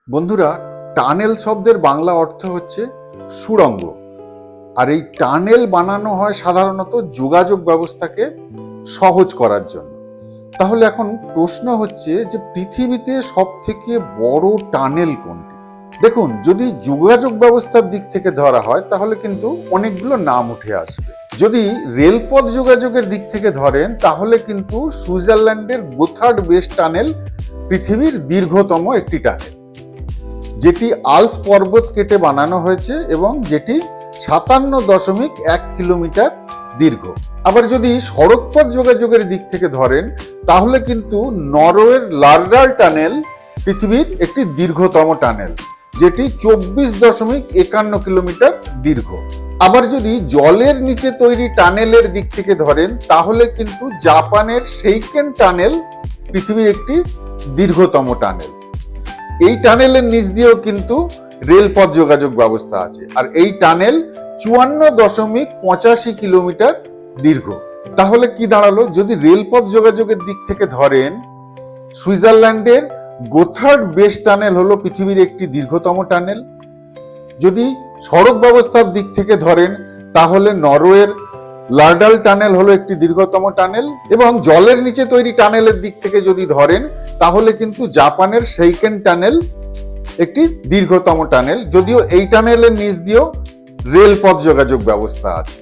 বন্ধুরা, টানেল শব্দের বাংলা অর্থ হচ্ছে সুড়ঙ্গ। আর এই টানেল বানানো হয় সাধারণত যোগাযোগ ব্যবস্থাকে সহজ করার জন্য। তাহলে এখন প্রশ্ন হচ্ছে যে পৃথিবীতে সব থেকে বড় টানেল কোনটি? দেখুন, যদি যোগাযোগ ব্যবস্থার দিক থেকে ধরা হয় তাহলে কিন্তু অনেকগুলো নাম উঠে আসবে। যদি রেলপথ যোগাযোগের দিক থেকে ধরেন তাহলে কিন্তু সুইজারল্যান্ডের গোথার্ড বেস টানেল পৃথিবীর দীর্ঘতম একটি টানেল, যেটি আল্পস পর্বত কেটে বানানো হয়েছে এবং যেটি 57.1 কিলোমিটার দীর্ঘ। আবার যদি সড়কপথ যোগাযোগের দিক থেকে ধরেন তাহলে কিন্তু নরওয়ের লারডাল টানেল পৃথিবীর একটি দীর্ঘতম টানেল, যেটি 24.51 কিলোমিটার দীর্ঘ। আবার যদি জলের নিচে তৈরি টানেলের দিক থেকে ধরেন তাহলে কিন্তু জাপানের সেইকেন টানেল পৃথিবীর একটি দীর্ঘতম টানেল। এই টানেলের নিচ দিয়েও কিন্তু রেলপথ যোগাযোগ ব্যবস্থা আছে, আর এই টানেল 54.85 কিলোমিটার দীর্ঘ। তাহলে কি দাঁড়ালো, যদি রেলপথ যোগাযোগের দিক থেকে ধরেন সুইজারল্যান্ডের গোথার্ড বেস টানেল হলো পৃথিবীর একটি দীর্ঘতম টানেল। যদি সড়ক ব্যবস্থার দিক থেকে ধরেন তাহলে নরওয়ের লারডাল টানেল হলো একটি দীর্ঘতম টানেল, এবং জলের নিচে তৈরি টানেলের দিক থেকে যদি ধরেন তাহলে কিন্তু জাপানের সেইকেন টানেল একটি দীর্ঘতম টানেল, যদিও এই টানেলের নিচ দিয়েও রেলপথ যোগাযোগ ব্যবস্থা আছে।